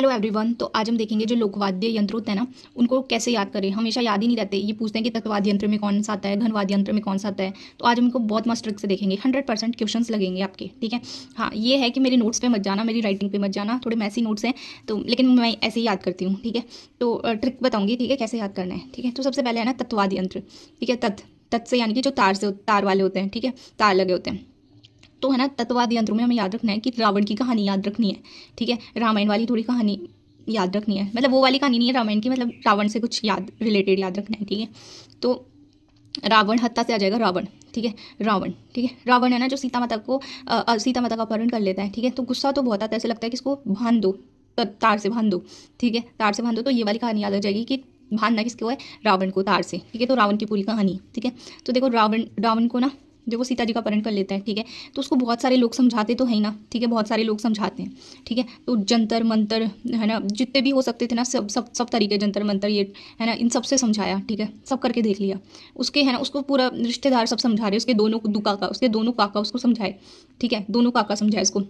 Hello everyone. तो आज हम देखेंगे जो लोकवाद्य यंत्र होते हैं ना, उनको कैसे याद करें। हमेशा याद ही नहीं रहते, ये पूछते हैं कि तत्वाद्य यंत्र में कौन सा आता है, घनवाद्य यंत्र में कौन सा आता है। तो आज हम इनको बहुत मस्त ट्रिक से देखेंगे। 100% क्वेश्चंस लगेंगे आपके, ठीक है। हाँ, ये है कि मेरे नोट्स पे मत जाना, मेरी राइटिंग पे मत जाना, थोड़े मैसी नोट्स हैं तो, लेकिन मैं ऐसे ही याद करती हूँ, ठीक है। तो ट्रिक बताऊँगी, ठीक है, कैसे याद करना है, ठीक है। तो सबसे पहले है ना तत्वाद्य यंत्र, ठीक है। तत् से यानी कि जो तार वाले होते हैं, ठीक है, तार लगे होते हैं। तो है ना तत्वाद यंत्रों में हमें याद रखना है कि रावण की कहानी याद रखनी है, ठीक है। रामायण वाली थोड़ी कहानी याद रखनी है, मतलब वो वाली कहानी नहीं है रामायण की, मतलब रावण से कुछ याद रिलेटेड याद रखना है, ठीक है। तो रावण हत्या से आ जाएगा रावण, ठीक है। रावण, ठीक है। रावण है ना जो सीता माता का अपहरण कर लेता है, ठीक है। तो गुस्सा तो बहुत आता है, ऐसे लगता है कि इसको बांध दो, तार से बांध दो, ठीक है, तार से बांध दो। तो ये वाली कहानी याद आ जाएगी कि बांधना किसको है, रावण को तार से, ठीक है। तो रावण की पूरी कहानी, ठीक है। तो देखो रावण को ना जब वो सीता जी का अपहरण कर लेता है, ठीक है, तो उसको बहुत सारे लोग समझाते तो है ही ना, ठीक है, बहुत सारे लोग समझाते हैं, ठीक है। तो जंतर मंतर है ना, जितने भी हो सकते थे ना, सब तरीके जंतर मंतर ये है ना, इन सबसे समझाया, ठीक है, सब करके देख लिया। उसके है ना, उसको पूरा रिश्तेदार सब समझा रहे, उसके दोनों काका उसको समझाए, ठीक है, दोनों काका समझाए उसको।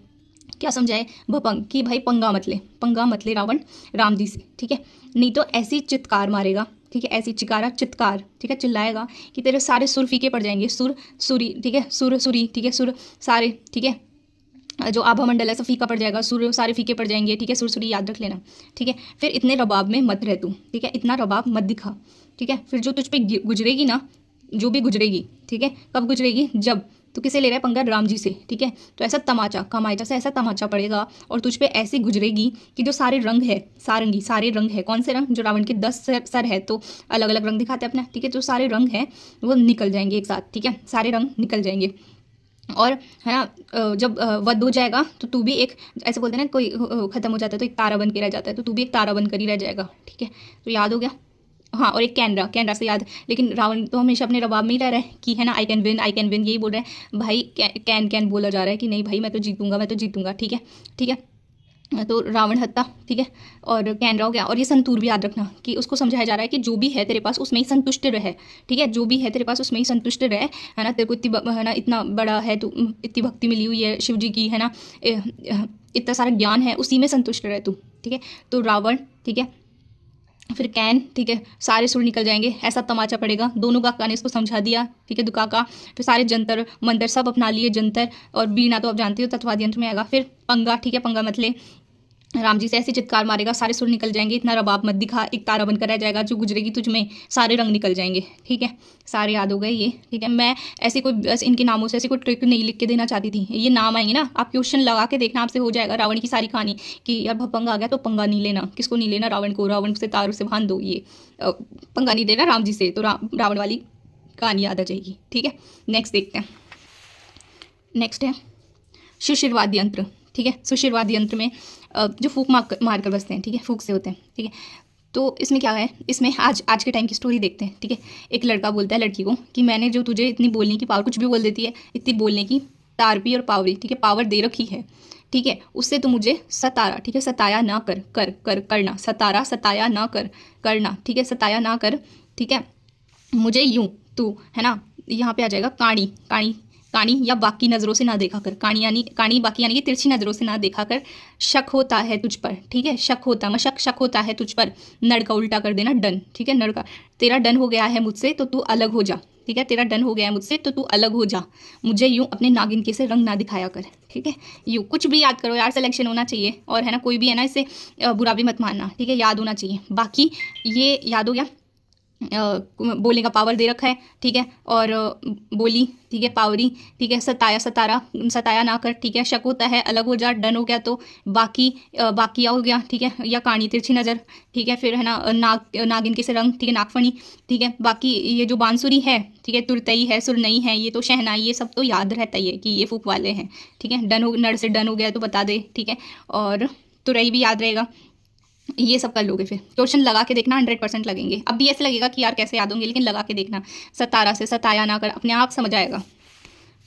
क्या समझाए, भपंग, कि भाई पंगा मत ले रावण राम जी से, ठीक है। नहीं तो ऐसी चित्कार मारेगा, ठीक है, ऐसी चित्कार, ठीक है, चिल्लाएगा कि तेरे सारे सुर फीके पड़ जाएंगे, सुरी, ठीक है, सुरी, ठीक है, सुर सारे, ठीक है, जो आभा मंडल है सब फीका पड़ जाएगा, सुर सारे फीके पड़ जाएंगे, ठीक है। सुरसुरी याद रख लेना, ठीक है। फिर इतने रबाब में मत रह तू, ठीक है, इतना रबाब मत दिखा, ठीक है। फिर जो तुझ पे गुजरेगी ना, जो भी गुजरेगी, ठीक है, कब गुजरेगी, जब तो किसे ले रहा है पंगा, राम जी से, ठीक है। तो ऐसा तमाचा, कमाइचा से ऐसा तमाचा पड़ेगा और तुझ पे ऐसी गुजरेगी कि जो सारे रंग है, सारे रंग है, कौन से रंग, जो रावण के 10 सर है तो अलग अलग रंग दिखाते हैं अपना, ठीक है। जो सारे रंग है वो निकल जाएंगे एक साथ, ठीक है, सारे रंग निकल जाएंगे। और है ना जब वध हो जाएगा तो तू भी एक, ऐसे बोलते हैं ना, कोई खत्म हो जाता है तो एक तारा बन के रह जाता है, तो तू भी एक तारा बन कर ही रह जाएगा, ठीक है। तो याद हो गया। हाँ, और एक कैनरा से याद, लेकिन रावण तो हमेशा अपने रबाब में ही रह रहा है कि है ना, आई कैन विन यही बोल रहा है भाई, कैन बोला जा रहा है कि नहीं भाई मैं तो जीतूंगा, ठीक है, ठीक है। तो रावण हत्या, ठीक है, और कैनरा हो गया। और ये संतूर भी याद रखना कि उसको समझाया जा रहा है कि जो भी है तेरे पास उसमें ही संतुष्ट रहे, ठीक है, जो भी है तेरे पास उसमें ही संतुष्ट रहे, है ना। तेरे को इतनी है ना, इतना बड़ा है तू, इतनी भक्ति मिली हुई है शिव जी की, है ना, इतना सारा ज्ञान है, उसी में संतुष्ट रहे तू, ठीक है। तो रावण, ठीक है, फिर कैन, ठीक है, सारे सुर निकल जाएंगे, ऐसा तमाचा पड़ेगा। दोनों काका ने इसको समझा दिया, ठीक है, दुकाका। फिर सारे जंतर मंतर सब अपना लिए, जंतर और बीना तो आप जानते हो तत्वाद यंत्र में आएगा। फिर पंगा, ठीक है, पंगा मत ले, राम जी से ऐसी चित्कार मारेगा, सारे सुर निकल जाएंगे, इतना रबाब मत दिखा, एक तारा बनकर रह जाएगा, जो गुजरेगी तुझ में सारे रंग निकल जाएंगे, ठीक है। सारे याद हो गए ये, ठीक है। मैं ऐसे कोई बस इनके नामों से ऐसी कोई ट्रिक नहीं लिख के देना चाहती थी, ये नाम आएंगे ना, आप क्वेश्चन लगा के देखना, आपसे हो जाएगा रावण की सारी कहानी कि यार भपंगा आ गया तो पंगा नहीं लेना, किसको नहीं लेना, रावण को, रावण से तारों से बांध दो, ये पंगा नहीं लेना राम जी से, तो रावण वाली कहानी याद आ जाएगी, ठीक है। नेक्स्ट देखते हैं। नेक्स्ट है सुशीरवाद यंत्र, ठीक है। सुशीरवाद यंत्र में जो फूक मार कर बसते हैं, ठीक है, फूक से होते हैं, ठीक है। तो इसमें क्या है, इसमें आज के टाइम की स्टोरी देखते हैं, ठीक है। एक लड़का बोलता है लड़की को कि मैंने जो तुझे इतनी बोलने की पावर, कुछ भी बोल देती है, इतनी बोलने की तारपी और पावरी, ठीक है, पावर दे रखी है, ठीक है, उससे तो मुझे सतारा, ठीक है, सताया ना करना, सताया ना करना, ठीक है, सताया ना कर, ठीक है, मुझे यूं तू, है ना, यहाँ पे आ जाएगा काणी या बाकी नज़रों से ना देखा कर, काणी बाकी यानी कि तिरछी नज़रों से ना देखा कर, शक होता है तुझ पर, ठीक है, शक होता है तुझ पर, नड़ का उल्टा कर देना डन, ठीक है, नड़ का, तेरा डन हो गया है मुझसे तो तू अलग हो जा, ठीक है, तेरा डन हो गया है मुझसे तो तू अलग हो जा, मुझे यूं अपने नागिन के से रंग ना दिखाया कर, ठीक है। यूँ कुछ भी याद करो यार, सिलेक्शन होना चाहिए, और है ना कोई भी है ना इससे बुरा भी मत मानना, ठीक है, याद होना चाहिए। बाकी ये याद हो गया, बोलने का पावर दे रखा है, ठीक है, और बोली, ठीक है, पावरी, ठीक है, सताया ना कर, ठीक है, शक होता है अलग हो जा, डन हो गया, तो बाकी हो गया, ठीक है, या कानी तिरछी नज़र, ठीक है, फिर है ना नागिन के से रंग, ठीक है, नागफणी, ठीक है। बाकी ये जो बांसुरी है, ठीक है, तुरतई है, सुर नहीं है, ये तो शहनाई, ये सब तो याद रहता ही है कि ये फूक वाले हैं, ठीक है। नड़ से डन हो गया तो बता दे, ठीक है, और तुरई भी याद रहेगा, ये सब कर लोगे। फिर क्वेश्चन लगा के देखना, 100% लगेंगे। अब भी ऐसे लगेगा कि यार कैसे याद होंगे, लेकिन लगा के देखना, सतारा से सताया ना कर, अपने आप समझ आएगा।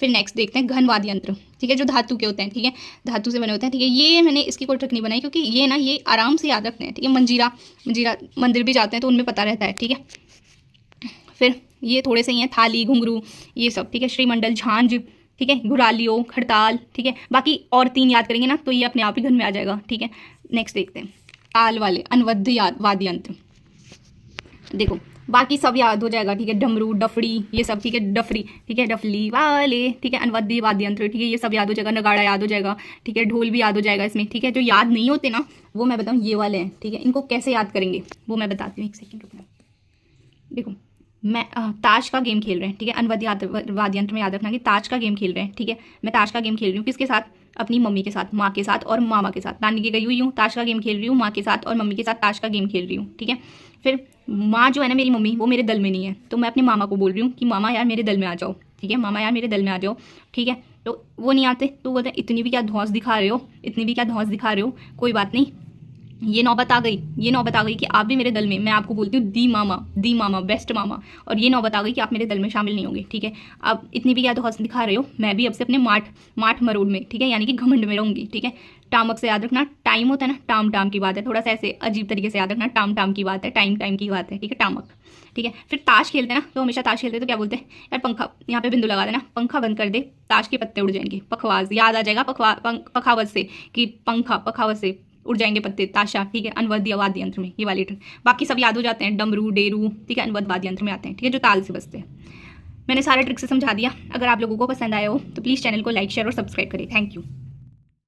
फिर नेक्स्ट देखते हैं घनवाद यंत्र, ठीक है, जो धातु के होते हैं, ठीक है, धातु से बने होते हैं, ठीक है। ये मैंने इसकी कोई ट्रिक नहीं बनाई क्योंकि ये ना, ये आराम से याद रखते हैं, ठीक है। मंजीरा मंदिर भी जाते हैं तो उनमें पता रहता है, ठीक है। फिर ये थोड़े से ही हैं, थाली, घुंघरू, ये सब, ठीक है, श्रीमंडल, झांझ, ठीक है, घुरालियो, खड़ताल, ठीक है। बाकी और 3 याद करेंगे ना तो ये अपने आप ही घन में आ जाएगा, ठीक है। नेक्स्ट देखते हैं। ताल वाले अनवद्य वाद्य यंत्र। देखो बाकी सब याद हो जाएगा, ठीक है, डमरू, डफड़ी, ये सब, ठीक है, डफरी, ठीक है, डफली वाले, ठीक है, अनवद्य वाद्य यंत्र, ठीक है, ये सब याद हो जाएगा, नगाड़ा याद हो जाएगा, ठीक है, ढोल भी याद हो जाएगा इसमें, ठीक है। जो याद नहीं होते ना वो मैं बताऊँ ये वाले हैं, ठीक है, इनको कैसे याद करेंगे वो मैं बताती हूँ, एक सेकेंड रुकना। देखो मैं ताश का गेम खेल रहे हैं, ठीक है, अनवद्य वाद्य यंत्र में याद रखना कि ताश का गेम खेल रहे हैं, ठीक है। मैं ताश का गेम खेल रही हूँ किसके साथ, अपनी मम्मी के साथ, माँ के साथ और मामा के साथ, नानी के गई हुई हूँ, ताश का गेम खेल रही हूँ माँ के साथ और मम्मी के साथ ताश का गेम खेल रही हूँ, ठीक है। फिर माँ जो है ना मेरी मम्मी, वो मेरे दल में नहीं है, तो मैं अपने मामा को बोल रही हूँ कि मामा यार मेरे दल में आ जाओ, ठीक है, मामा यार मेरे दल में आ जाओ, ठीक है। तो वो नहीं आते, तो बोलते हैं इतनी भी क्या धौंस दिखा रहे हो, इतनी भी क्या धौंस दिखा रहे हो, कोई बात नहीं, ये नौबत आ गई, ये नौबत आ गई कि आप भी मेरे दल में, मैं आपको बोलती हूँ दी मामा बेस्ट मामा, और ये नौबत आ गई कि आप मेरे दल में शामिल नहीं होंगे, ठीक है। अब इतनी भी क्या तो हौसला दिखा रहे हो, मैं भी अब से अपने माठ मरोड़ में, ठीक है, यानी कि घमंड में रहूंगी, ठीक है। टामक से याद रखना, टाइम होता है ना, टाम की बात है, थोड़ा सा ऐसे अजीब तरीके से याद रखना, टाम की बात है, टाइम की बात है, ठीक है, टामक, ठीक है। फिर ताश खेलते हैं ना, तो हमेशा ताश खेलते हैं तो क्या बोलते हैं, यार पंखा, यहाँ पे बिंदु लगा देना, पंखा बंद कर दे, ताश के पत्ते उड़ जाएंगे, पखवाज याद आ जाएगा, पखावज से कि पखावज से उड़ जाएंगे पत्ते, ताशा, ठीक है, अनवद्य वाद्य यंत्र में ये वाले। बाकी सब याद हो जाते हैं, डमरू, डेरू, ठीक है, अनवद्य वाद्य यंत्र में आते हैं, ठीक है, जो ताल से बजते हैं। मैंने सारे ट्रिक से समझा दिया। अगर आप लोगों को पसंद आया हो तो प्लीज़ चैनल को लाइक, शेयर और सब्सक्राइब करें। Thank you.